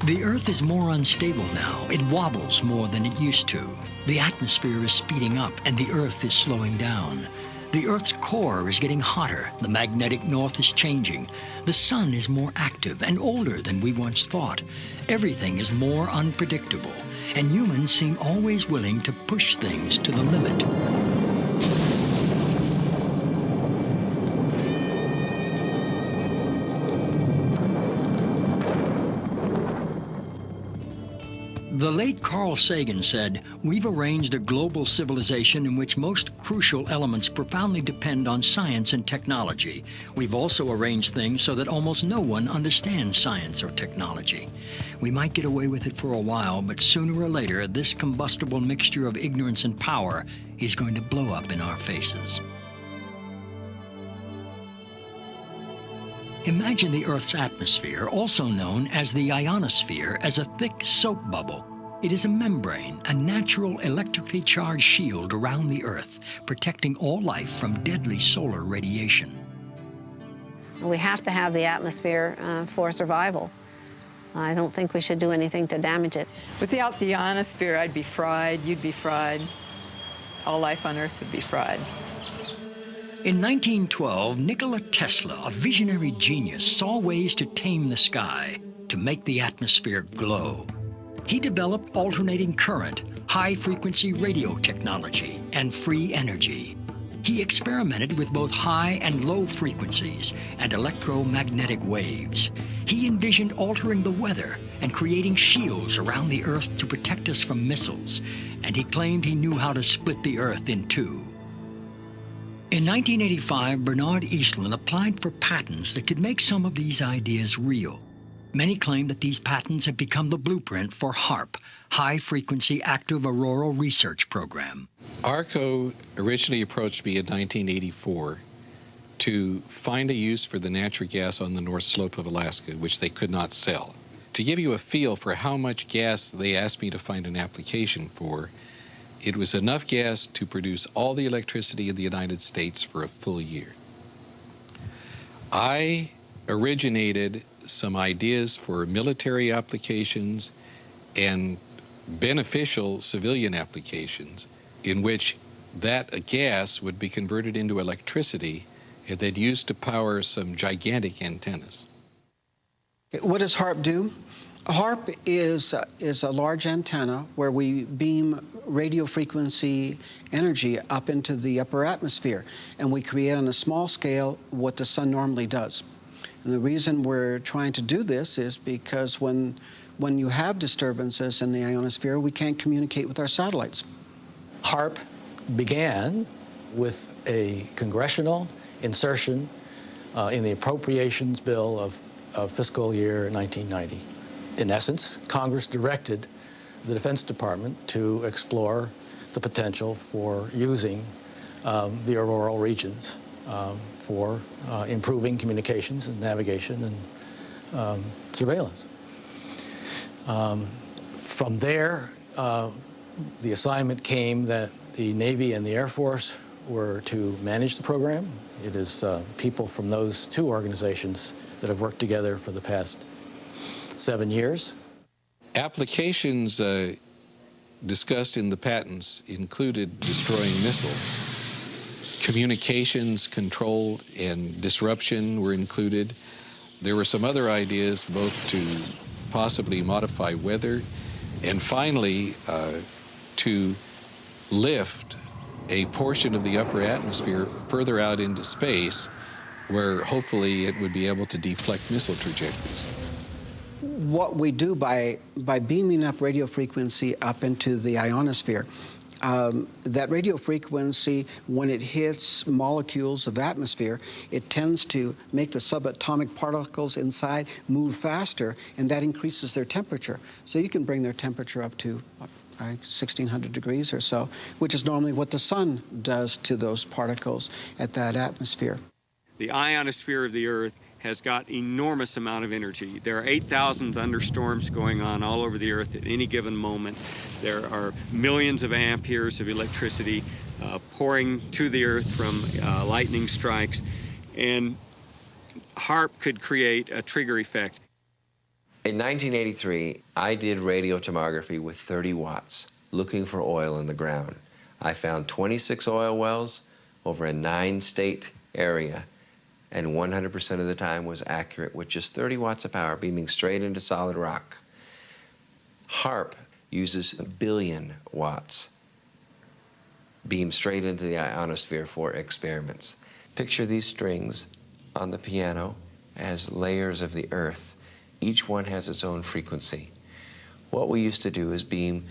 The Earth is more unstable now. It wobbles more than it used to. The atmosphere is speeding up and the Earth is slowing down. The Earth's core is getting hotter. The magnetic north is changing. The sun is more active and older than we once thought. Everything is more unpredictable, and humans seem always willing to push things to the limit. The late Carl Sagan said, "We've arranged a global civilization in which most crucial elements profoundly depend on science and technology. We've also arranged things so that almost no one understands science or technology. We might get away with it for a while, but sooner or later, this combustible mixture of ignorance and power is going to blow up in our faces." Imagine the Earth's atmosphere, also known as the ionosphere, as a thick soap bubble. It is a membrane, a natural electrically charged shield around the Earth, protecting all life from deadly solar radiation. We have to have the atmosphere for survival. I don't think we should do anything to damage it. Without the ionosphere, I'd be fried, you'd be fried, all life on Earth would be fried. In 1912, Nikola Tesla, a visionary genius, saw ways to tame the sky, to make the atmosphere glow. He developed alternating current, high-frequency radio technology, and free energy. He experimented with both high and low frequencies and electromagnetic waves. He envisioned altering the weather and creating shields around the Earth to protect us from missiles, and he claimed he knew how to split the Earth in two. In 1985, Bernard Eastlund applied for patents that could make some of these ideas real. Many claim that these patents have become the blueprint for HAARP, High Frequency Active Auroral Research Program. ARCO originally approached me in 1984 to find a use for the natural gas on the North Slope of Alaska, which they could not sell. To give you a feel for how much gas they asked me to find an application for, it was enough gas to produce all the electricity in the United States for a full year. I originated some ideas for military applications and beneficial civilian applications in which that gas would be converted into electricity and then used to power some gigantic antennas. What does HAARP do? HAARP is a large antenna where we beam radio frequency energy up into the upper atmosphere, and we create on a small scale what the sun normally does. And the reason we're trying to do this is because when you have disturbances in the ionosphere, we can't communicate with our satellites. HAARP began with a congressional insertion in the appropriations bill of fiscal year 1990. In essence, Congress directed the Defense Department to explore the potential for using the auroral regions for improving communications and navigation and surveillance. From there, the assignment came that the Navy and the Air Force were to manage the program. It is people from those two organizations that have worked together for the past 7 years. Applications discussed in the patents included destroying missiles. Communications control and disruption were included. There were some other ideas both to possibly modify weather and finally to lift a portion of the upper atmosphere further out into space where hopefully it would be able to deflect missile trajectories. What we do by beaming up radio frequency up into the ionosphere, that radio frequency, when it hits molecules of atmosphere, it tends to make the subatomic particles inside move faster, and that increases their temperature. So you can bring their temperature up to 1,600 degrees or so, which is normally what the sun does to those particles at that atmosphere. The ionosphere of the Earth has got enormous amount of energy. There are 8,000 thunderstorms going on all over the Earth at any given moment. There are millions of amperes of electricity pouring to the Earth from lightning strikes, and HAARP could create a trigger effect. In 1983, I did radiotomography with 30 watts, looking for oil in the ground. I found 26 oil wells over a 9-state area, and 100% of the time was accurate with just 30 watts of power beaming straight into solid rock. HAARP uses 1 billion watts beamed straight into the ionosphere for experiments. Picture these strings on the piano as layers of the Earth. Each one has its own frequency. What we used to do is beam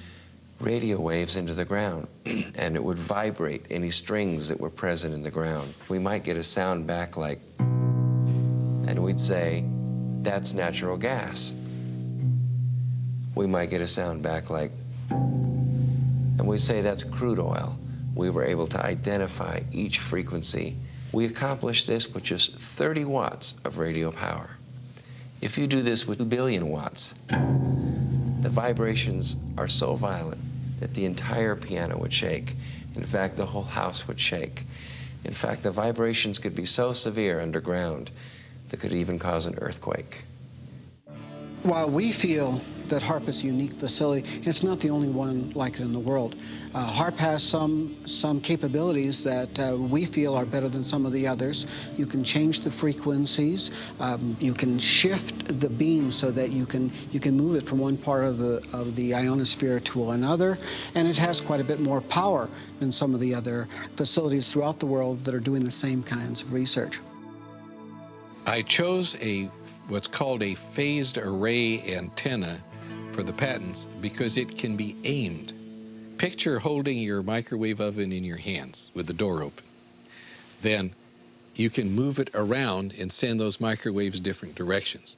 radio waves into the ground, and it would vibrate any strings that were present in the ground. We might get a sound back like, and we'd say, that's natural gas. We might get a sound back like, and we'd say that's crude oil. We were able to identify each frequency. We accomplished this with just 30 watts of radio power. If you do this with 2 billion watts, the vibrations are so violent that the entire piano would shake. In fact, the whole house would shake. In fact, the vibrations could be so severe underground that could even cause an earthquake. While we feel that HAARP is a unique facility, it's not the only one like it in the world. HAARP has some capabilities that we feel are better than some of the others. You can change the frequencies. You can shift the beam so that you can move it from one part of the ionosphere to another, and it has quite a bit more power than some of the other facilities throughout the world that are doing the same kinds of research. I chose what's called a phased array antenna for the patents because it can be aimed. Picture holding your microwave oven in your hands with the door open. Then you can move it around and send those microwaves different directions.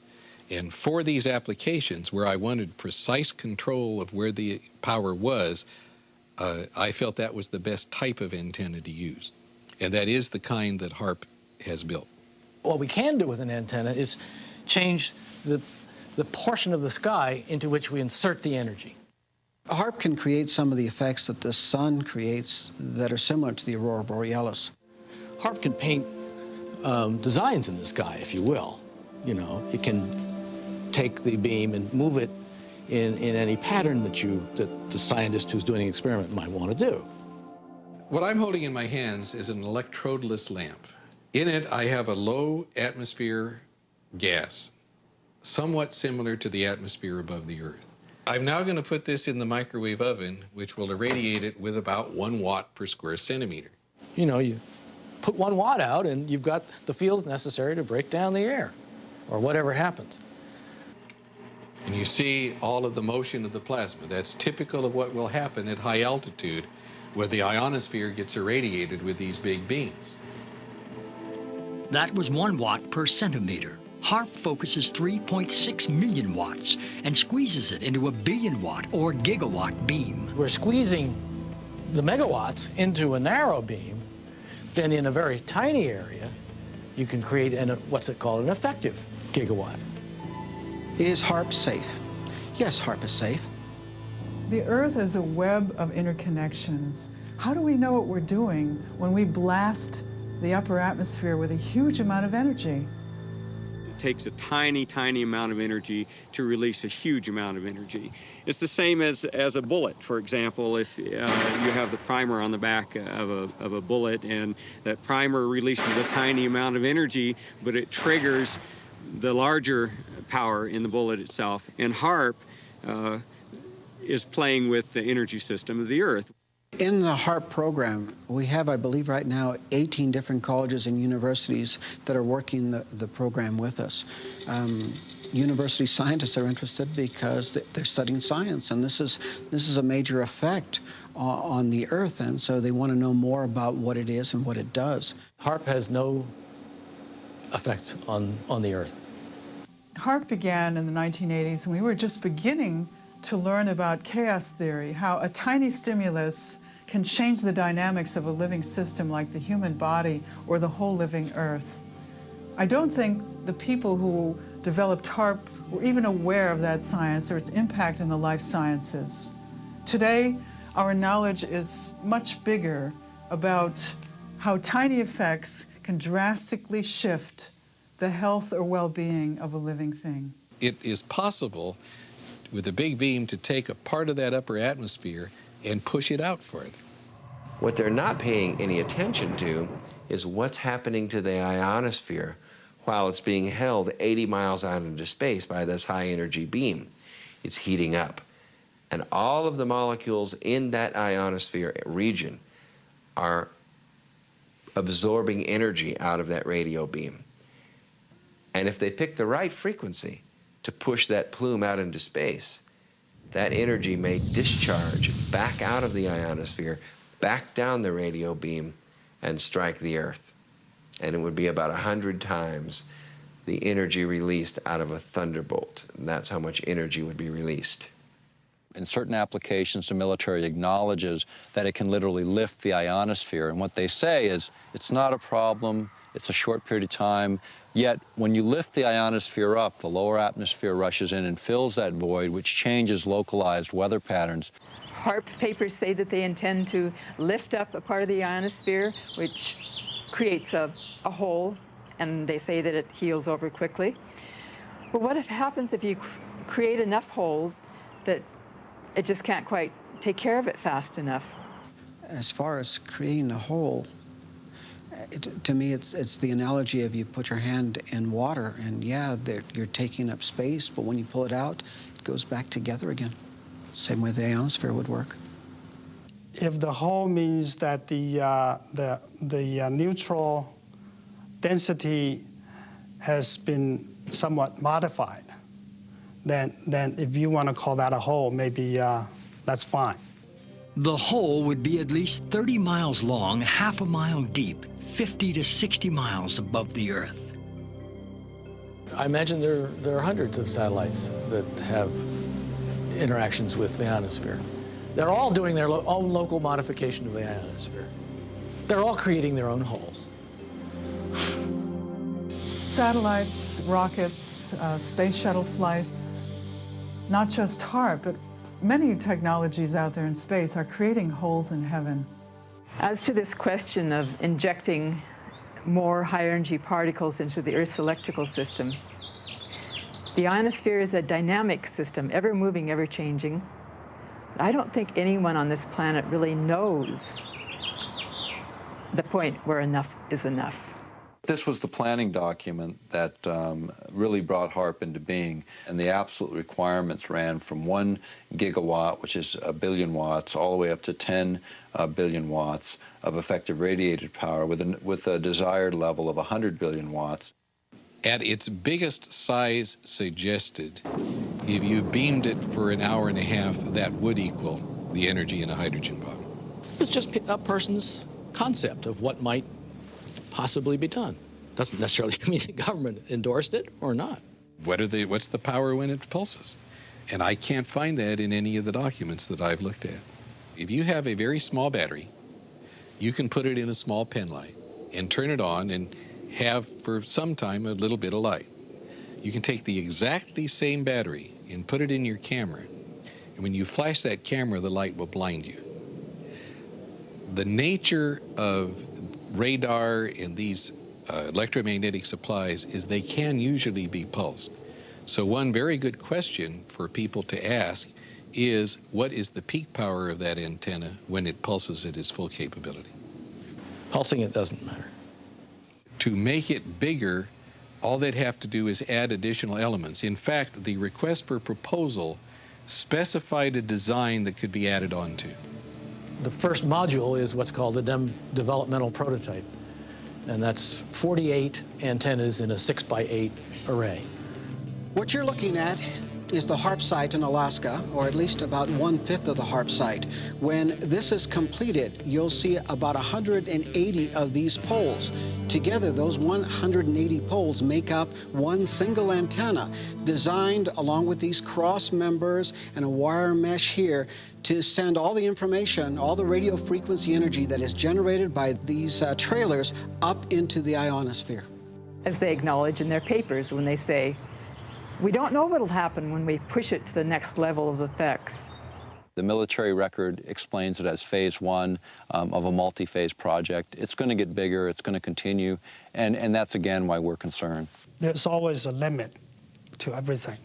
And for these applications where I wanted precise control of where the power was, I felt that was the best type of antenna to use. And that is the kind that HAARP has built. What we can do with an antenna is change the portion of the sky into which we insert the energy. HAARP can create some of the effects that the sun creates that are similar to the aurora borealis. HAARP can paint designs in the sky, if you will. You know, it can take the beam and move it in any pattern that the scientist who's doing an experiment might want to do. What I'm holding in my hands is an electrodeless lamp. In it, I have a low atmosphere gas, somewhat similar to the atmosphere above the Earth. I'm now going to put this in the microwave oven, which will irradiate it with about 1 watt per square centimeter. You know, you put 1 watt out and you've got the fields necessary to break down the air, or whatever happens. And you see all of the motion of the plasma. That's typical of what will happen at high altitude, where the ionosphere gets irradiated with these big beams. That was 1 watt per centimeter. HAARP focuses 3.6 million watts and squeezes it into a billion-watt or gigawatt beam. We're squeezing the megawatts into a narrow beam. Then in a very tiny area, you can create what's it called, an effective gigawatt. Is HAARP safe? Yes, HAARP is safe. The Earth is a web of interconnections. How do we know what we're doing when we blast the upper atmosphere with a huge amount of energy? It takes a tiny, tiny amount of energy to release a huge amount of energy. It's the same as a bullet, for example. If you have the primer on the back of a bullet, and that primer releases a tiny amount of energy, but it triggers the larger power in the bullet itself. And HAARP is playing with the energy system of the Earth. In the HAARP program, we have, I believe right now, 18 different colleges and universities that are working the program with us. University scientists are interested because they're studying science, and this is a major effect on the Earth, and so they want to know more about what it is and what it does. HAARP has no effect on the Earth. HAARP began in the 1980s, and we were just beginning to learn about chaos theory, how a tiny stimulus can change the dynamics of a living system like the human body or the whole living Earth. I don't think the people who developed HAARP were even aware of that science or its impact in the life sciences. Today, our knowledge is much bigger about how tiny effects can drastically shift the health or well-being of a living thing. it is possible with a big beam to take a part of that upper atmosphere and push it out further. What they're not paying any attention to is what's happening to the ionosphere while it's being held 80 miles out into space by this high energy beam. It's heating up. And all of the molecules in that ionosphere region are absorbing energy out of that radio beam. And if they pick the right frequency to push that plume out into space, that energy may discharge back out of the ionosphere, back down the radio beam, and strike the Earth. And it would be about 100 times the energy released out of a thunderbolt. And that's how much energy would be released. In certain applications, the military acknowledges that it can literally lift the ionosphere. And what they say is, it's not a problem, it's a short period of time. Yet, when you lift the ionosphere up, the lower atmosphere rushes in and fills that void, which changes localized weather patterns. HAARP papers say that they intend to lift up a part of the ionosphere, which creates a hole, and they say that it heals over quickly. But what happens if you create enough holes that it just can't quite take care of it fast enough? As far as creating a hole, to me, it's the analogy of you put your hand in water, and yeah, you're taking up space, but when you pull it out, it goes back together again. Same way the ionosphere would work. If the hole means that the neutral density has been somewhat modified, then if you want to call that a hole, maybe that's fine. The hole would be at least 30 miles long, half a mile deep, 50 to 60 miles above the Earth. I imagine there are hundreds of satellites that have interactions with the ionosphere. They're all doing their own local modification of the ionosphere. They're all creating their own holes. Satellites, rockets, space shuttle flights, not just HAARP, but many technologies out there in space are creating holes in heaven. As to this question of injecting more high-energy particles into the Earth's electrical system, the ionosphere is a dynamic system, ever moving, ever changing. I don't think anyone on this planet really knows the point where enough is enough. This was the planning document that really brought HAARP into being, and the absolute requirements ran from 1 gigawatt, which is 1 billion watts, all the way up to 10 billion watts of effective radiated power with a desired level of 100 billion watts. At its biggest size suggested, if you beamed it for an hour and a half, that would equal the energy in a hydrogen bomb. It's just a person's concept of what might possibly be done. Doesn't necessarily mean the government endorsed it or not. What's the power when it pulses? And I can't find that in any of the documents that I've looked at. If you have a very small battery, you can put it in a small pen light and turn it on and have for some time a little bit of light. You can take the exactly same battery and put it in your camera, and when you flash that camera, the light will blind you. The nature of radar and these electromagnetic supplies is they can usually be pulsed. So one very good question for people to ask is, what is the peak power of that antenna when it pulses at its full capability? Pulsing it doesn't matter. To make it bigger, all they'd have to do is add additional elements. In fact, the request for proposal specified a design that could be added onto. The first module is what's called a developmental prototype, and that's 48 antennas in a 6x8 array. What you're looking at is the HAARP site in Alaska, or at least about 1/5 of the HAARP site. When this is completed, you'll see about 180 of these poles. Together, those 180 poles make up one single antenna, designed along with these cross members and a wire mesh here to send all the information, all the radio frequency energy that is generated by these trailers up into the ionosphere. As they acknowledge in their papers when they say, we don't know what'll happen when we push it to the next level of effects. The military record explains it as phase 1 of a multi-phase project. It's going to get bigger, it's going to continue, and that's again why we're concerned. There's always a limit to everything,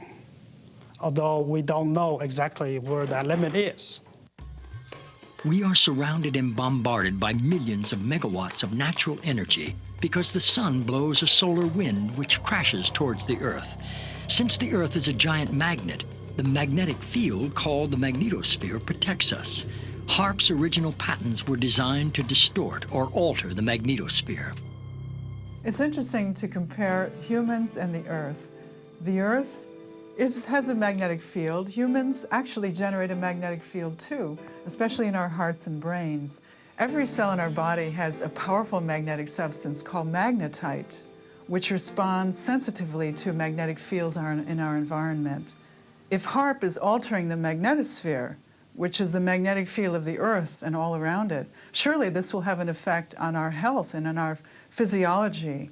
although we don't know exactly where that limit is. We are surrounded and bombarded by millions of megawatts of natural energy because the sun blows a solar wind which crashes towards the Earth. Since the Earth is a giant magnet, the magnetic field called the magnetosphere protects us. HAARP's original patents were designed to distort or alter the magnetosphere. It's interesting to compare humans and the Earth. The Earth has a magnetic field. Humans actually generate a magnetic field too, especially in our hearts and brains. Every cell in our body has a powerful magnetic substance called magnetite, which responds sensitively to magnetic fields in our environment. If HAARP is altering the magnetosphere, which is the magnetic field of the Earth and all around it, surely this will have an effect on our health and on our physiology.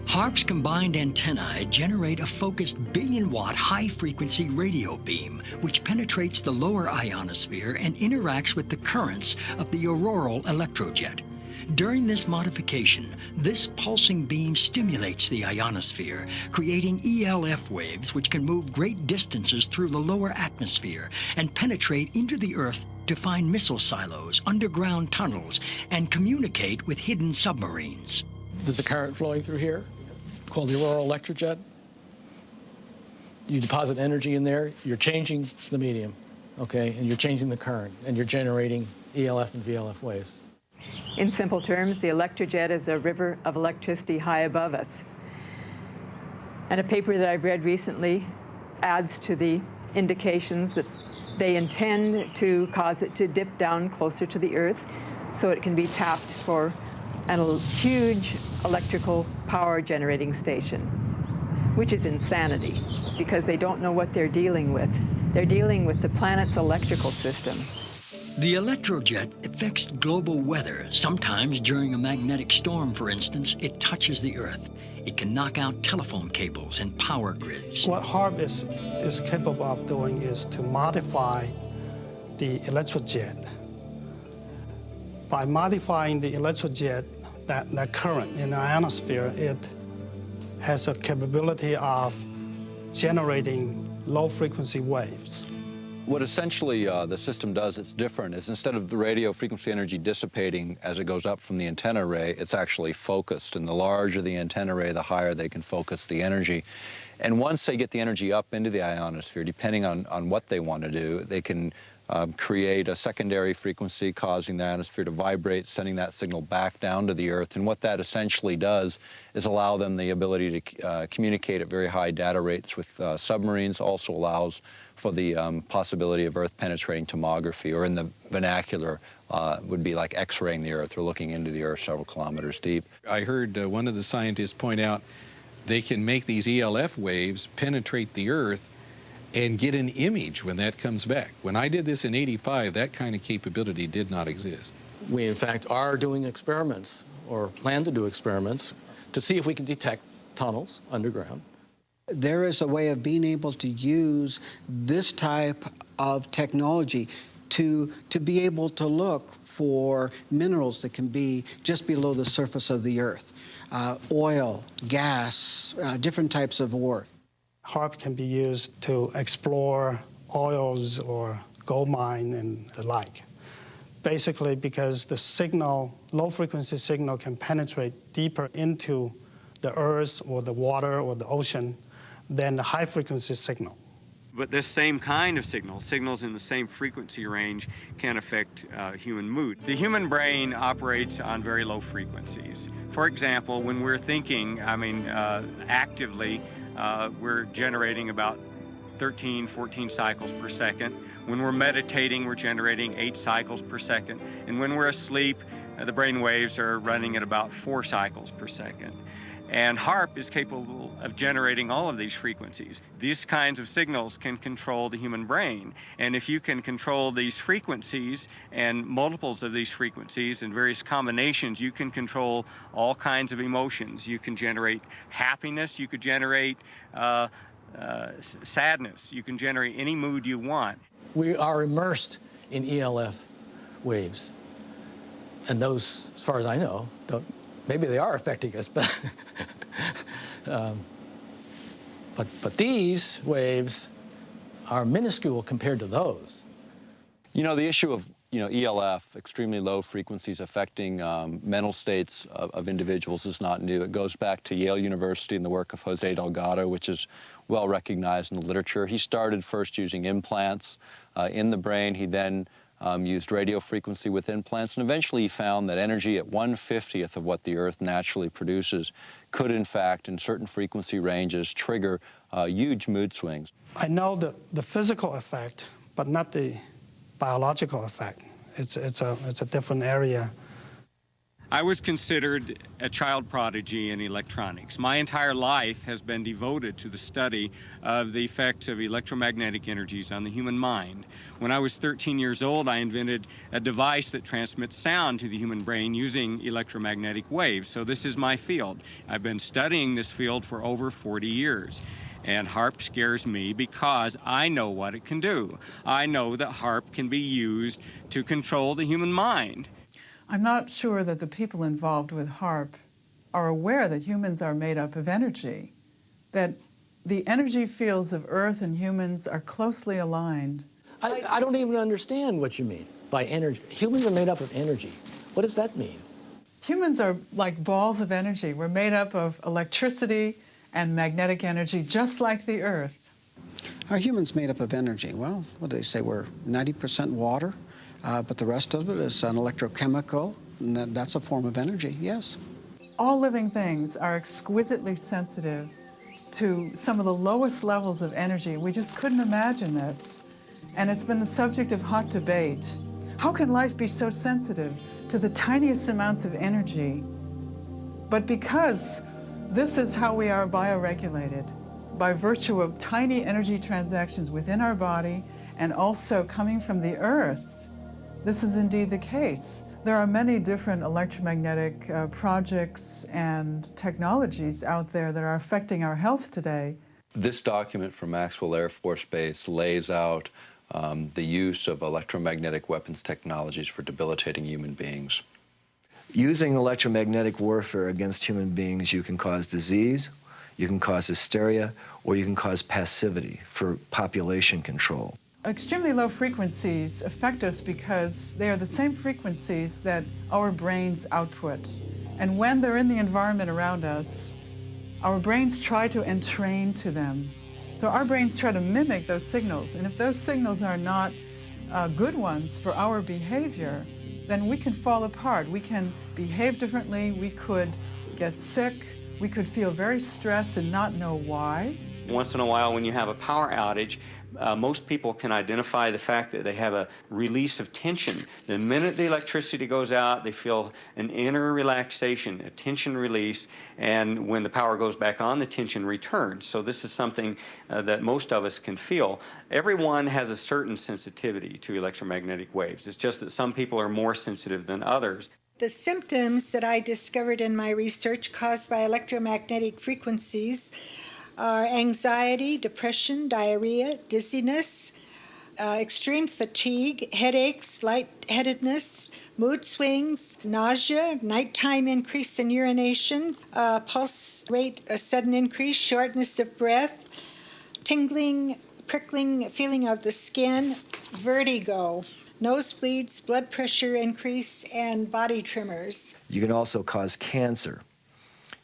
HAARP's combined antennae generate a focused billion-watt high-frequency radio beam, which penetrates the lower ionosphere and interacts with the currents of the auroral electrojet. During this modification, this pulsing beam stimulates the ionosphere, creating ELF waves which can move great distances through the lower atmosphere and penetrate into the Earth to find missile silos, underground tunnels, and communicate with hidden submarines. There's a current flowing through here called the auroral electrojet. You deposit energy in there, you're changing the medium, okay, and you're changing the current, and you're generating ELF and VLF waves. In simple terms, the electrojet is a river of electricity high above us. And a paper that I've read recently adds to the indications that they intend to cause it to dip down closer to the Earth so it can be tapped for a huge electrical power generating station, which is insanity because they don't know what they're dealing with. They're dealing with the planet's electrical system. The electrojet affects global weather. Sometimes during a magnetic storm, for instance, it touches the Earth. It can knock out telephone cables and power grids. What HAARP is capable of doing is to modify the electrojet. By modifying the electrojet, that current in the ionosphere, it has a capability of generating low-frequency waves. What essentially the system does, it's different, is instead of the radio frequency energy dissipating as it goes up from the antenna array, it's actually focused. And the larger the antenna array, the higher they can focus the energy. And once they get the energy up into the ionosphere, depending on what they want to do, they can create a secondary frequency causing the ionosphere to vibrate, sending that signal back down to the Earth. And what that essentially does is allow them the ability to communicate at very high data rates with submarines, also allows for the possibility of Earth-penetrating tomography, or in the vernacular would be like X-raying the Earth or looking into the Earth several kilometers deep. I heard one of the scientists point out they can make these ELF waves penetrate the Earth and get an image when that comes back. When I did this in '85, that kind of capability did not exist. We, in fact, are doing experiments, or plan to do experiments, to see if we can detect tunnels underground. There is a way of being able to use this type of technology to be able to look for minerals that can be just below the surface of the Earth. Oil, gas, different types of ore. HAARP can be used to explore oils or gold mine and the like. Basically because the signal, low-frequency signal, can penetrate deeper into the Earth or the water or the ocean than the high-frequency signal. But this same kind of signals in the same frequency range, can affect human mood. The human brain operates on very low frequencies. For example, when we're thinking, actively, we're generating about 13, 14 cycles per second. When we're meditating, we're generating 8 cycles per second. And when we're asleep, the brain waves are running at about 4 cycles per second. And HAARP is capable of generating all of these frequencies. These kinds of signals can control the human brain. And if you can control these frequencies and multiples of these frequencies and various combinations, you can control all kinds of emotions. You can generate happiness, you could generate sadness, you can generate any mood you want. We are immersed in ELF waves. And those, as far as I know, maybe they are affecting us, but But these waves are minuscule compared to those. You know, the issue of ELF, extremely low frequencies affecting mental states of individuals, is not new. It goes back to Yale University and the work of Jose Delgado, which is well recognized in the literature. He started first using implants in the brain. He then used radio frequency with implants, and eventually he found that energy at 1/50th of what the Earth naturally produces could, in fact, in certain frequency ranges, trigger huge mood swings. I know the physical effect, but not the biological effect. It's a different area. I was considered a child prodigy in electronics. My entire life has been devoted to the study of the effects of electromagnetic energies on the human mind. When I was 13 years old, I invented a device that transmits sound to the human brain using electromagnetic waves. So this is my field. I've been studying this field for over 40 years. And HAARP scares me because I know what it can do. I know that HAARP can be used to control the human mind. I'm not sure that the people involved with HAARP are aware that humans are made up of energy, that the energy fields of Earth and humans are closely aligned. I don't even understand what you mean by energy. Humans are made up of energy. What does that mean? Humans are like balls of energy. We're made up of electricity and magnetic energy, just like the Earth. Are humans made up of energy? Well, what do they say? We're 90% water, but the rest of it is an electrochemical, and that's a form of energy, yes. All living things are exquisitely sensitive to some of the lowest levels of energy. We just couldn't imagine this. And it's been the subject of hot debate. How can life be so sensitive to the tiniest amounts of energy? But because this is how we are bioregulated, by virtue of tiny energy transactions within our body and also coming from the Earth, this is indeed the case. There are many different electromagnetic projects and technologies out there that are affecting our health today. This document from Maxwell Air Force Base lays out the use of electromagnetic weapons technologies for debilitating human beings. Using electromagnetic warfare against human beings, you can cause disease, you can cause hysteria, or you can cause passivity for population control. Extremely low frequencies affect us because they are the same frequencies that our brains output. And when they're in the environment around us, our brains try to entrain to them. So our brains try to mimic those signals. And if those signals are not good ones for our behavior, then we can fall apart. We can behave differently, we could get sick, we could feel very stressed and not know why. Once in a while when you have a power outage, most people can identify the fact that they have a release of tension. The minute the electricity goes out, they feel an inner relaxation, a tension release, and when the power goes back on, the tension returns. So this is something that most of us can feel. Everyone has a certain sensitivity to electromagnetic waves. It's just that some people are more sensitive than others. The symptoms that I discovered in my research caused by electromagnetic frequencies are anxiety, depression, diarrhea, dizziness, extreme fatigue, headaches, lightheadedness, mood swings, nausea, nighttime increase in urination, pulse rate, a sudden increase, shortness of breath, tingling, prickling feeling of the skin, vertigo, nosebleeds, blood pressure increase, and body tremors. You can also cause cancer.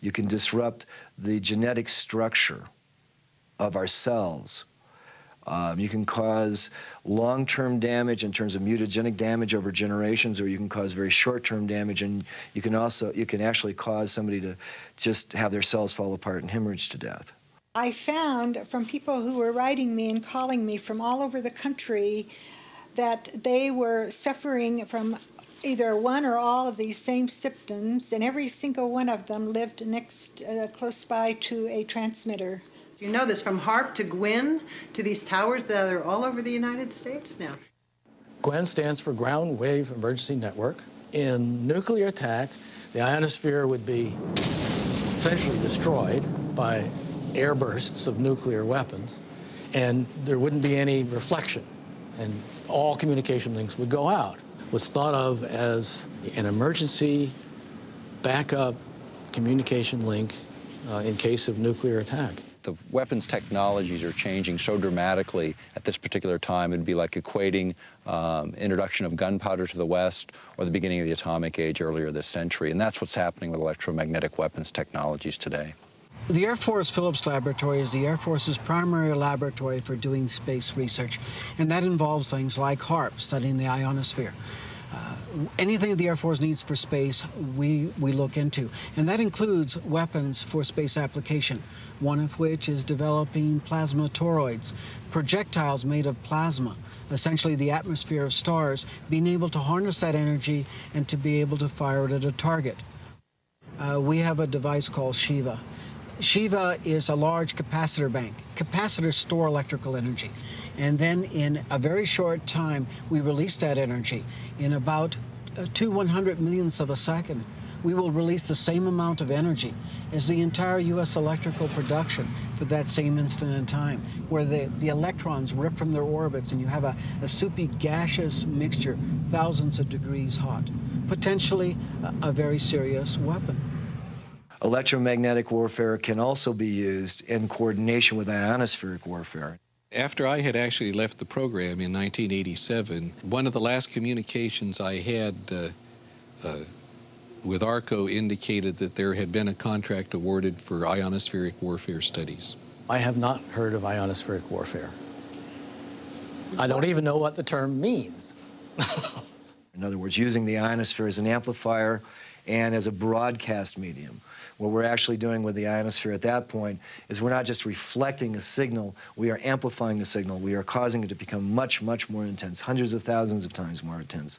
You can disrupt the genetic structure of our cells. You can cause long-term damage in terms of mutagenic damage over generations, or you can cause very short-term damage, and you can actually cause somebody to just have their cells fall apart and hemorrhage to death. I found from people who were writing me and calling me from all over the country that they were suffering from either one or all of these same symptoms, and every single one of them lived close by to a transmitter. You know this from HAARP to GWIN to these towers that are all over the United States now. GWEN stands for Ground Wave Emergency Network. In nuclear attack, the ionosphere would be essentially destroyed by air bursts of nuclear weapons, and there wouldn't be any reflection, and all communication links would go out. It was thought of as an emergency backup communication link in case of nuclear attack. the weapons technologies are changing so dramatically at this particular time. It'd be like equating introduction of gunpowder to the West or the beginning of the atomic age earlier this century. And that's what's happening with electromagnetic weapons technologies today. The Air Force Phillips Laboratory is the Air Force's primary laboratory for doing space research, and that involves things like HAARP, studying the ionosphere. Anything the Air Force needs for space, we look into, and that includes weapons for space application, one of which is developing plasma toroids, projectiles made of plasma, essentially the atmosphere of stars, being able to harness that energy and to be able to fire it at a target. We have a device called Shiva. Shiva is a large capacitor bank. Capacitors store electrical energy. And then in a very short time, we release that energy. In about 100 millionths of a second, we will release the same amount of energy as the entire U.S. electrical production for that same instant in time, where the electrons rip from their orbits and you have a soupy gaseous mixture, thousands of degrees hot. Potentially a very serious weapon. Electromagnetic warfare can also be used in coordination with ionospheric warfare. After I had actually left the program in 1987, one of the last communications I had with ARCO indicated that there had been a contract awarded for ionospheric warfare studies. I have not heard of ionospheric warfare. I don't even know what the term means. In other words, using the ionosphere as an amplifier and as a broadcast medium. What we're actually doing with the ionosphere at that point is we're not just reflecting a signal, we are amplifying the signal. We are causing it to become much, much more intense, hundreds of thousands of times more intense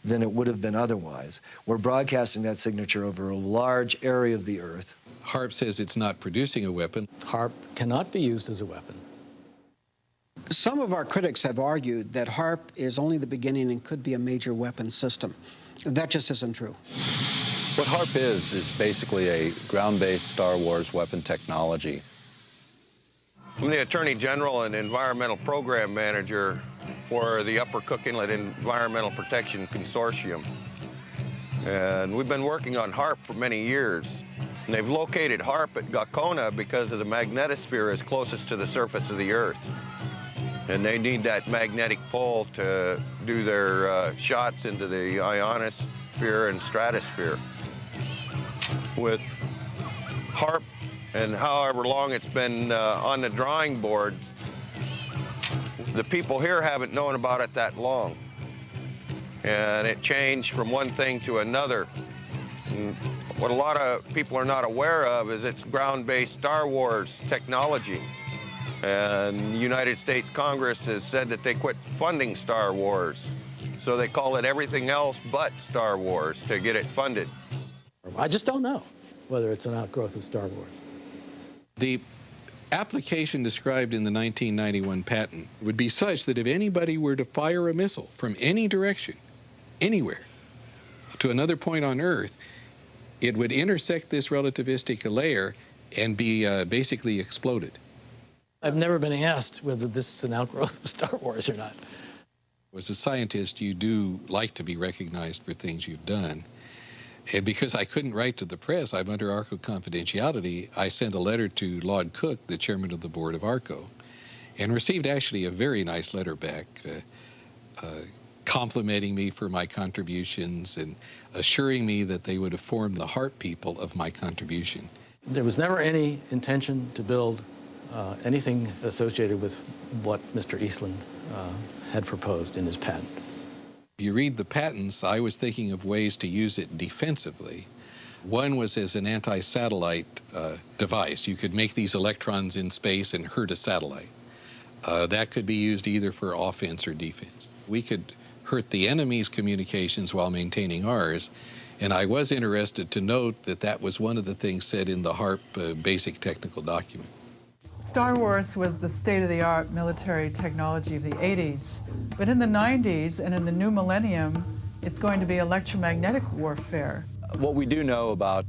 than it would have been otherwise. We're broadcasting that signature over a large area of the Earth. HAARP says it's not producing a weapon. HAARP cannot be used as a weapon. Some of our critics have argued that HAARP is only the beginning and could be a major weapon system. That just isn't true. What HAARP is basically a ground-based Star Wars weapon technology. I'm the Attorney General and Environmental Program Manager for the Upper Cook Inlet Environmental Protection Consortium. And we've been working on HAARP for many years. And they've located HAARP at Gakona because of the magnetosphere is closest to the surface of the Earth. And they need that magnetic pole to do their shots into the ionosphere and stratosphere. With HAARP and however long it's been on the drawing board, the people here haven't known about it that long. And it changed from one thing to another. And what a lot of people are not aware of is it's ground-based Star Wars technology. And the United States Congress has said that they quit funding Star Wars. So they call it everything else but Star Wars to get it funded. I just don't know whether it's an outgrowth of Star Wars. The application described in the 1991 patent would be such that if anybody were to fire a missile from any direction, anywhere, to another point on Earth, it would intersect this relativistic layer and be basically exploded. I've never been asked whether this is an outgrowth of Star Wars or not. As a scientist, you do like to be recognized for things you've done. And because I couldn't write to the press, I'm under ARCO confidentiality, I sent a letter to Lord Cook, the chairman of the board of ARCO, and received actually a very nice letter back complimenting me for my contributions and assuring me that they would inform the HAARP people of my contribution. There was never any intention to build anything associated with what Mr. Eastland had proposed in his patent. If you read the patents, I was thinking of ways to use it defensively. One was as an anti-satellite device. You could make these electrons in space and hurt a satellite. That could be used either for offense or defense. We could hurt the enemy's communications while maintaining ours, and I was interested to note that that was one of the things said in the HAARP basic technical document. Star Wars was the state-of-the-art military technology of the 80s, but in the 90s and in the new millennium, it's going to be electromagnetic warfare. What we do know about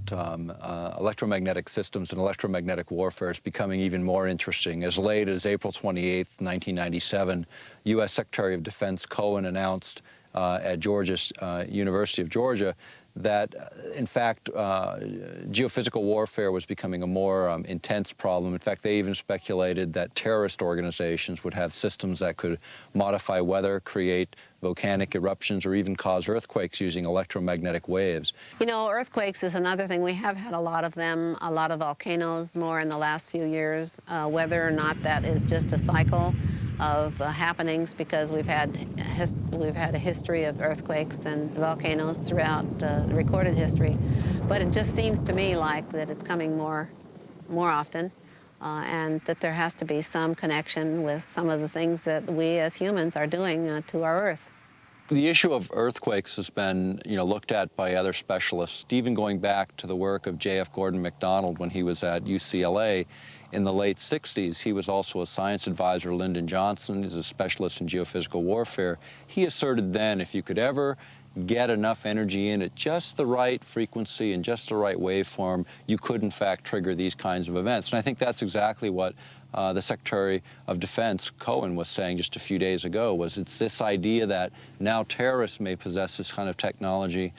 electromagnetic systems and electromagnetic warfare is becoming even more interesting. As late as April 28, 1997, U.S. Secretary of Defense Cohen announced at University of Georgia that, in fact, geophysical warfare was becoming a more intense problem. In fact, they even speculated that terrorist organizations would have systems that could modify weather, create volcanic eruptions, or even cause earthquakes using electromagnetic waves. You know, earthquakes is another thing. We have had a lot of them, a lot of volcanoes more in the last few years. Whether or not that is just a cycle of happenings, because we've had a history of earthquakes and volcanoes throughout recorded history, but it just seems to me like that it's coming more often, and that there has to be some connection with some of the things that we as humans are doing to our Earth. The issue of earthquakes has been, looked at by other specialists, even going back to the work of J.F. Gordon MacDonald when he was at UCLA in the late 60s. He was also a science advisor to Lyndon Johnson. He's a specialist in geophysical warfare. He asserted then if you could ever get enough energy in at just the right frequency and just the right waveform, you could in fact trigger these kinds of events. And I think that's exactly what the Secretary of Defense, Cohen, was saying just a few days ago, was it's this idea that now terrorists may possess this kind of technology.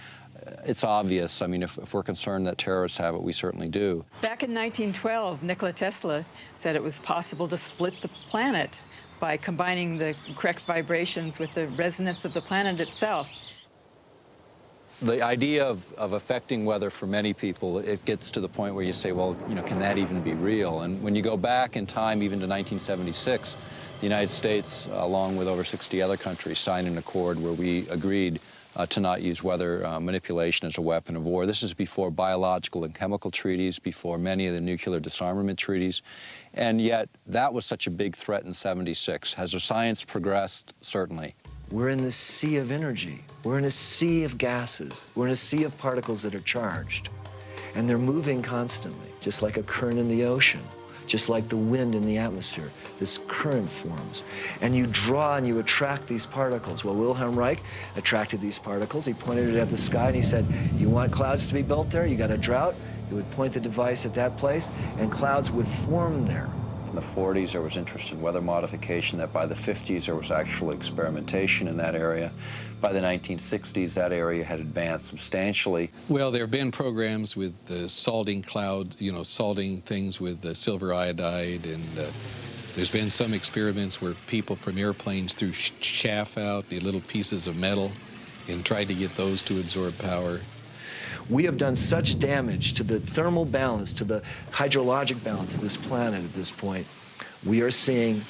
It's obvious. I mean, if we're concerned that terrorists have it, we certainly do. Back in 1912, Nikola Tesla said it was possible to split the planet by combining the correct vibrations with the resonance of the planet itself. The idea of affecting weather for many people, it gets to the point where you say, well, can that even be real? And when you go back in time, even to 1976, the United States, along with over 60 other countries, signed an accord where we agreed to not use weather manipulation as a weapon of war. This is before biological and chemical treaties, before many of the nuclear disarmament treaties. And yet, that was such a big threat in '76. Has the science progressed? Certainly. We're in this sea of energy. We're in a sea of gases. We're in a sea of particles that are charged. And they're moving constantly, just like a current in the ocean, just like the wind in the atmosphere. This current forms. And you draw and you attract these particles. Well, Wilhelm Reich attracted these particles. He pointed it at the sky and he said, you want clouds to be built there? You got a drought? He would point the device at that place and clouds would form there. In the 40s, there was interest in weather modification. That by the 50s, there was actual experimentation in that area. By the 1960s, that area had advanced substantially. Well, there have been programs with salting clouds, salting things with silver iodide, and there's been some experiments where people from airplanes threw chaff out, the little pieces of metal, and tried to get those to absorb power. We have done such damage to the thermal balance, to the hydrologic balance of this planet at this point. We are seeing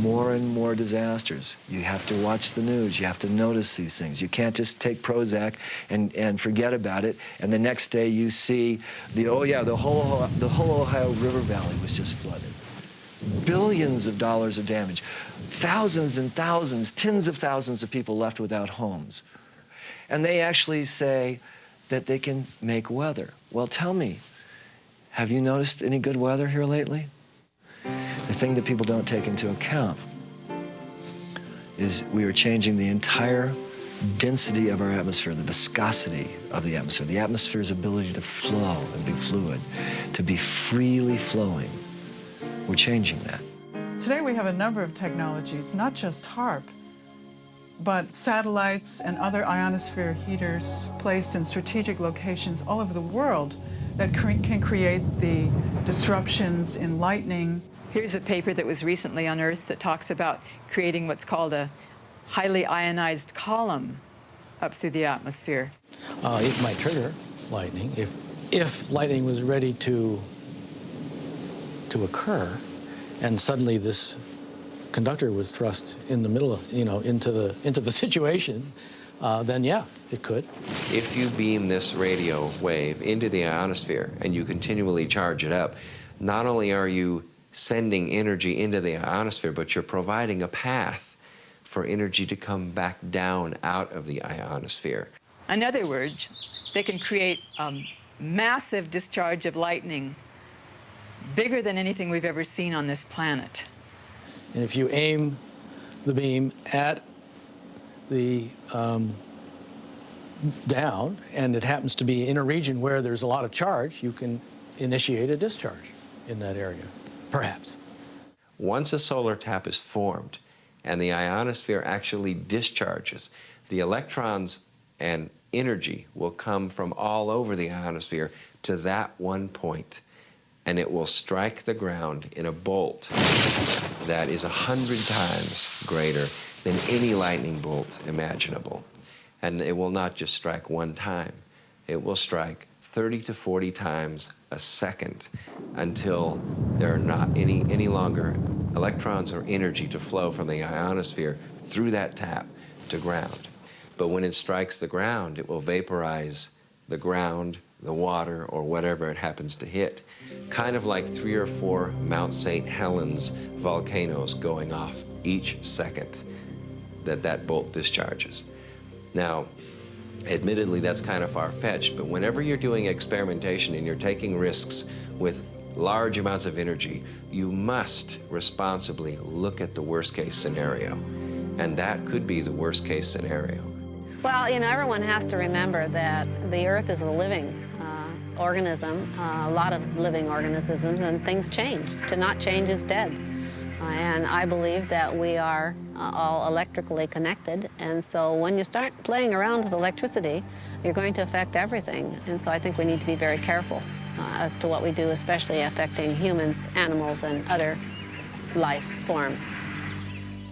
more and more disasters. You have to watch the news. You have to notice these things. You can't just take Prozac and forget about it, and the next day you see the whole Ohio River Valley was just flooded. Billions of dollars of damage. Thousands and thousands, tens of thousands of people left without homes. And they actually say that they can make weather. Well, tell me, have you noticed any good weather here lately? The thing that people don't take into account is we are changing the entire density of our atmosphere, the viscosity of the atmosphere's ability to flow and be fluid, to be freely flowing. We're changing that. Today we have a number of technologies, not just HAARP, but satellites and other ionosphere heaters placed in strategic locations all over the world that can create the disruptions in lightning. Here's a paper that was recently unearthed that talks about creating what's called a highly ionized column up through the atmosphere. It might trigger lightning if lightning was ready to occur, and suddenly this conductor was thrust in the middle of, into the situation, then yeah, it could. If you beam this radio wave into the ionosphere and you continually charge it up, not only are you sending energy into the ionosphere, but you're providing a path for energy to come back down out of the ionosphere. In other words, they can create a massive discharge of lightning, bigger than anything we've ever seen on this planet. And if you aim the beam at the down, and it happens to be in a region where there's a lot of charge, you can initiate a discharge in that area, perhaps. Once a solar tap is formed and the ionosphere actually discharges, the electrons and energy will come from all over the ionosphere to that one point, and it will strike the ground in a bolt that is 100 times greater than any lightning bolt imaginable. And it will not just strike one time, it will strike 30 to 40 times a second until there are not any longer electrons or energy to flow from the ionosphere through that tap to ground. But when it strikes the ground, it will vaporize the ground, the water, or whatever it happens to hit, kind of like 3 or 4 Mount St. Helens volcanoes going off each second that bolt discharges. Now, admittedly, that's kind of far-fetched, but whenever you're doing experimentation and you're taking risks with large amounts of energy, you must responsibly look at the worst-case scenario, and that could be the worst-case scenario. Well, you know, everyone has to remember that the Earth is a living organism, a lot of living organisms, and things change. To not change is dead. And I believe that we are all electrically connected, and so when you start playing around with electricity, you're going to affect everything. And so I think we need to be very careful as to what we do, especially affecting humans, animals, and other life forms.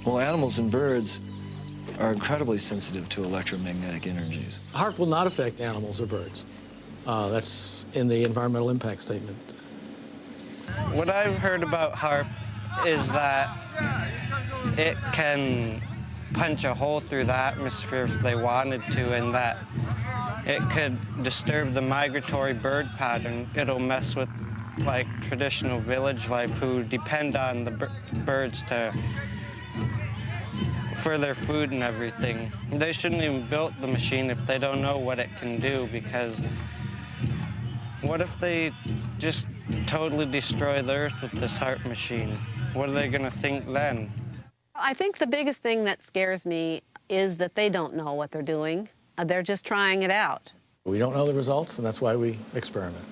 Well, animals and birds are incredibly sensitive to electromagnetic energies. HAARP will not affect animals or birds. That's in the environmental impact statement. What I've heard about HAARP is that it can punch a hole through the atmosphere if they wanted to, and that it could disturb the migratory bird pattern. It'll mess with like traditional village life who depend on the birds for their food and everything. They shouldn't even build the machine if they don't know what it can do, because what if they just totally destroy the Earth with this HAARP machine? What are they going to think then? I think the biggest thing that scares me is that they don't know what they're doing. They're just trying it out. We don't know the results, and that's why we experiment.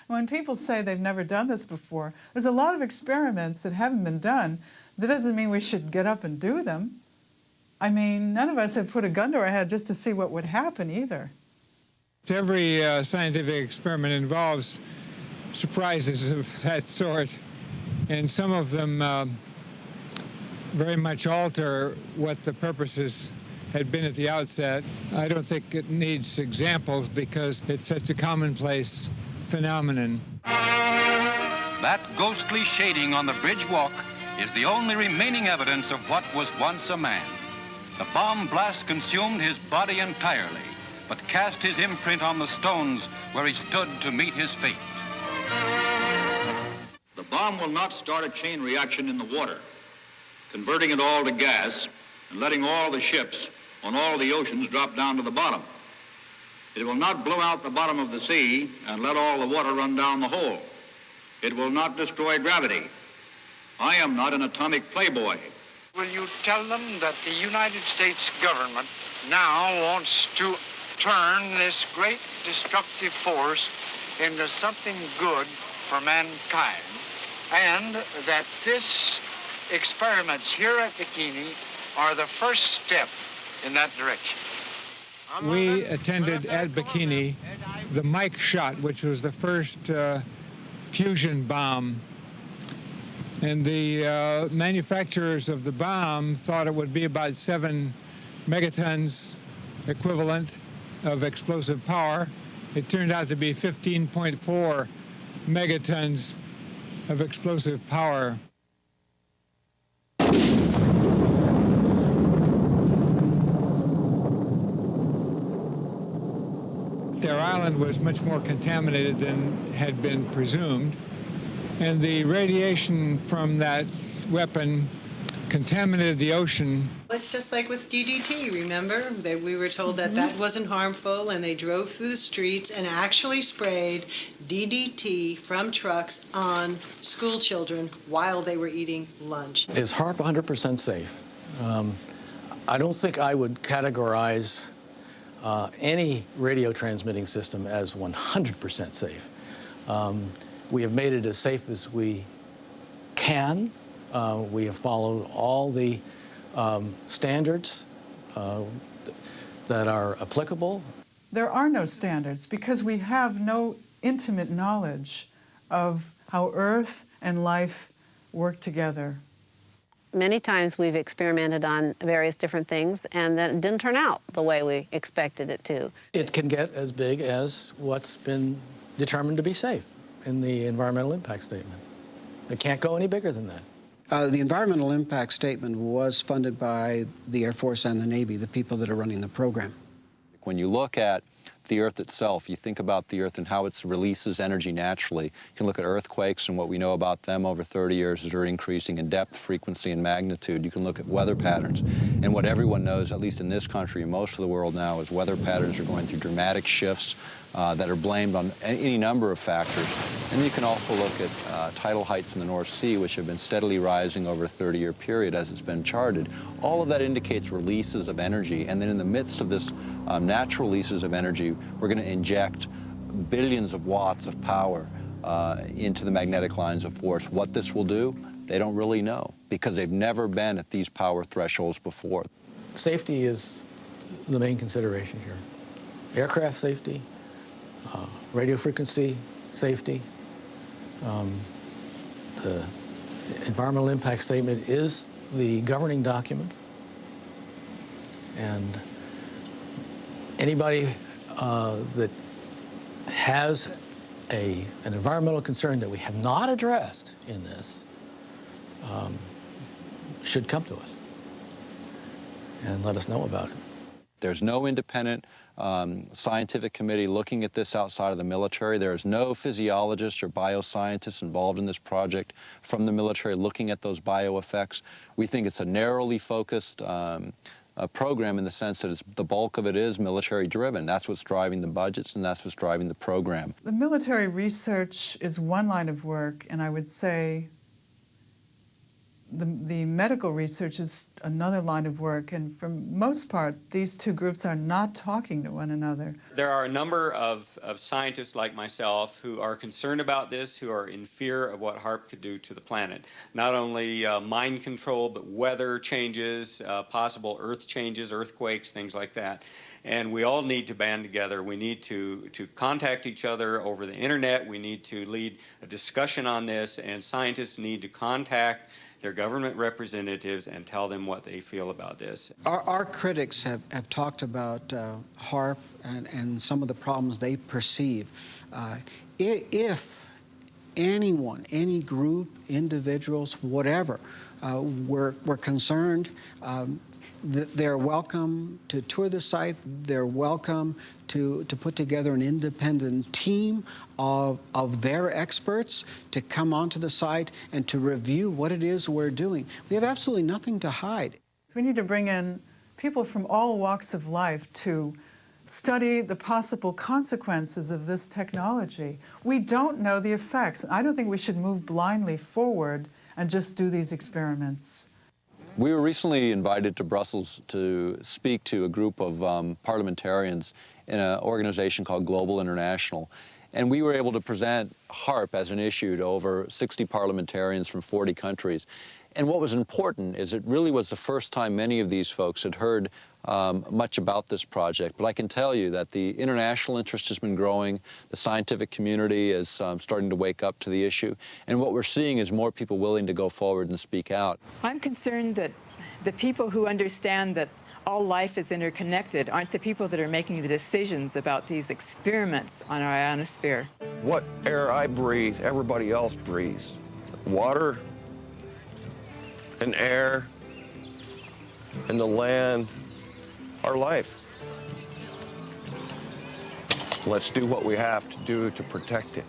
When people say they've never done this before, there's a lot of experiments that haven't been done. That doesn't mean we should get up and do them. I mean, none of us have put a gun to our head just to see what would happen either. Every scientific experiment involves surprises of that sort, and some of them very much alter what the purposes had been at the outset. I don't think it needs examples because it's such a commonplace phenomenon. That ghostly shading on the bridge walk is the only remaining evidence of what was once a man. The bomb blast consumed his body entirely, but cast his imprint on the stones where he stood to meet his fate. The bomb will not start a chain reaction in the water, converting it all to gas and letting all the ships on all the oceans drop down to the bottom. It will not blow out the bottom of the sea and let all the water run down the hole. It will not destroy gravity. I am not an atomic playboy. Will you tell them that the United States government now wants to turn this great destructive force into something good for mankind, and that this experiments here at Bikini are the first step in that direction? We attended at Bikini the Mike shot, which was the first fusion bomb. And the manufacturers of the bomb thought it would be about 7 megatons equivalent of explosive power. It turned out to be 15.4 megatons of explosive power. Their island was much more contaminated than had been presumed, and the radiation from that weapon contaminated the ocean. It's just like with DDT, remember? That we were told that that wasn't harmful, and they drove through the streets and actually sprayed DDT from trucks on school children while they were eating lunch. Is HAARP 100% safe? I don't think I would categorize any radio transmitting system as 100% safe. We have made it as safe as we can. We have followed all the standards. that are applicable. There are no standards because we have no intimate knowledge of how Earth and life work together. Many times we've experimented on various different things and that it didn't turn out the way we expected it to. It can get as big as what's been determined to be safe in the environmental impact statement. It can't go any bigger than that. The environmental impact statement was funded by the Air Force and the Navy, the people that are running the program. When you look at the Earth itself, you think about the Earth and how it releases energy naturally. You can look at earthquakes, and what we know about them over 30 years is they're increasing in depth, frequency, and magnitude. You can look at weather patterns, and what everyone knows, at least in this country and most of the world now, is weather patterns are going through dramatic shifts that are blamed on any number of factors. And you can also look at tidal heights in the North Sea, which have been steadily rising over a 30-year period as it's been charted. All of that indicates releases of energy, and then in the midst of this natural releases of energy, we're going to inject billions of watts of power into the magnetic lines of force. What this will do, they don't really know, because they've never been at these power thresholds before. Safety is the main consideration here. Aircraft safety, radio frequency safety. The environmental impact statement is the governing document, and anybody that has an environmental concern that we have not addressed in this should come to us and let us know about it. There's no independent scientific committee looking at this outside of the military. There's no physiologists or bioscientists involved in this project from the military looking at those bioeffects. We think it's a narrowly focused program in the sense that the bulk of it is military-driven. That's what's driving the budgets, and that's what's driving the program. The military research is one line of work, and I would say the medical research is another line of work, and for most part, these two groups are not talking to one another. There are a number of scientists like myself who are concerned about this, who are in fear of what HAARP could do to the planet. Not only mind control, but weather changes, possible earth changes, earthquakes, things like that. And we all need to band together. We need to contact each other over the internet. We need to lead a discussion on this, and scientists need to contact their government representatives and tell them what they feel about this. Our critics have talked about HAARP and some of the problems they perceive. If anyone, any group, individuals, whatever, were concerned, they're welcome to tour the site. They're welcome to put together an independent team of their experts to come onto the site and to review what it is we're doing. We have absolutely nothing to hide. We need to bring in people from all walks of life to study the possible consequences of this technology. We don't know the effects. I don't think we should move blindly forward and just do these experiments. We were recently invited to Brussels to speak to a group of parliamentarians in an organization called Global International. And we were able to present HAARP as an issue to over 60 parliamentarians from 40 countries. And what was important is it really was the first time many of these folks had heard much about this project. But I can tell you that the international interest has been growing. The scientific community is starting to wake up to the issue. And what we're seeing is more people willing to go forward and speak out. I'm concerned that the people who understand that all life is interconnected aren't the people that are making the decisions about these experiments on our ionosphere. What air I breathe, everybody else breathes. Water and air and the land, our life. Let's do what we have to do to protect it.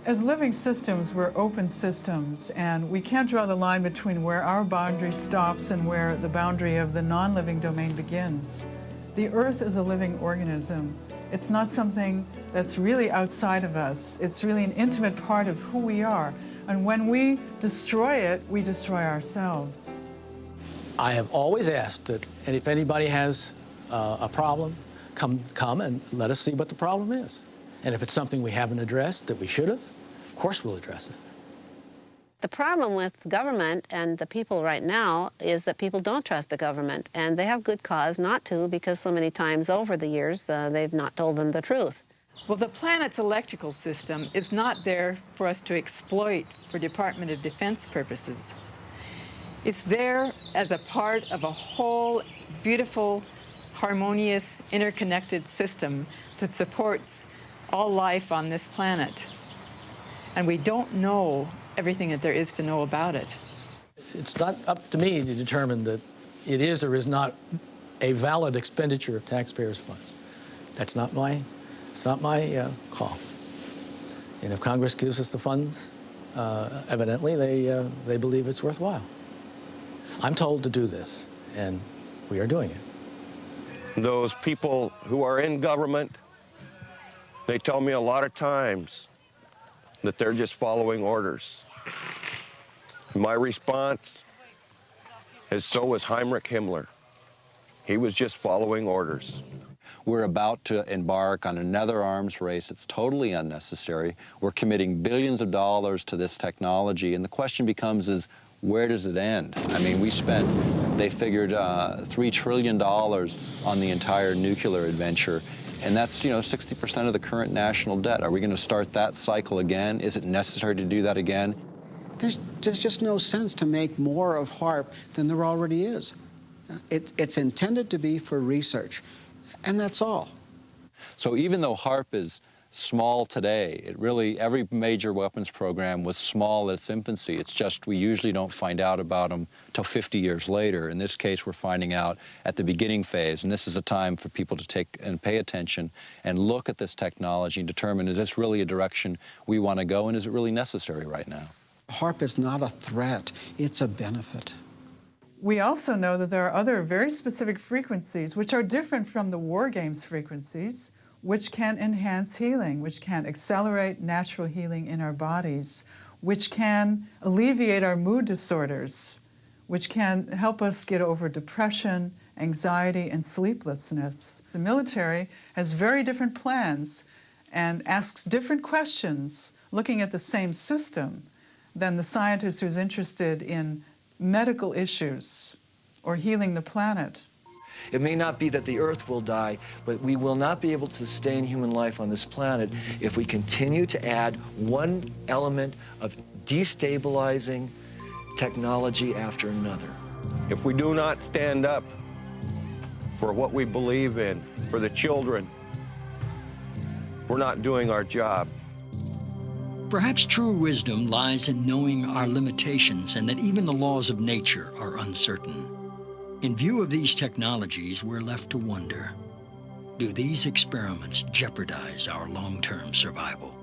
As living systems, we're open systems, and we can't draw the line between where our boundary stops and where the boundary of the non-living domain begins. The Earth is a living organism. It's not something that's really outside of us. It's really an intimate part of who we are. And when we destroy it, we destroy ourselves. I have always asked that if anybody has a problem, come and let us see what the problem is. And if it's something we haven't addressed that we should have, of course we'll address it. The problem with government and the people right now is that people don't trust the government, and they have good cause not to, because so many times over the years they've not told them the truth. Well, the planet's electrical system is not there for us to exploit for Department of Defense purposes. It's there as a part of a whole beautiful, harmonious, interconnected system that supports all life on this planet. And we don't know everything that there is to know about it. It's not up to me to determine that it is or is not a valid expenditure of taxpayers' funds. It's not my call. And if Congress gives us the funds, evidently they believe it's worthwhile. I'm told to do this, and we are doing it. Those people who are in government, they tell me a lot of times that they're just following orders. My response is, so was Heinrich Himmler. He was just following orders. We're about to embark on another arms race. It's totally unnecessary. We're committing billions of dollars to this technology, and the question becomes where does it end? I mean, they figured $3 trillion on the entire nuclear adventure, and that's, 60% of the current national debt. Are we going to start that cycle again? Is it necessary to do that again? There's just no sense to make more of HAARP than there already is. It's intended to be for research, and that's all. So even though HAARP is small today, every major weapons program was small at its infancy. It's just we usually don't find out about them till 50 years later. In this case, we're finding out at the beginning phase, and this is a time for people to take and pay attention and look at this technology and determine, is this really a direction we want to go, and is it really necessary right now? HAARP is not a threat, it's a benefit. We also know that there are other very specific frequencies which are different from the war games frequencies, which can enhance healing, which can accelerate natural healing in our bodies, which can alleviate our mood disorders, which can help us get over depression, anxiety, and sleeplessness. The military has very different plans and asks different questions looking at the same system than the scientist who's interested in medical issues or healing the planet. It may not be that the Earth will die, but we will not be able to sustain human life on this planet if we continue to add one element of destabilizing technology after another. If we do not stand up for what we believe in, for the children, we're not doing our job. Perhaps true wisdom lies in knowing our limitations and that even the laws of nature are uncertain. In view of these technologies, we're left to wonder, do these experiments jeopardize our long-term survival?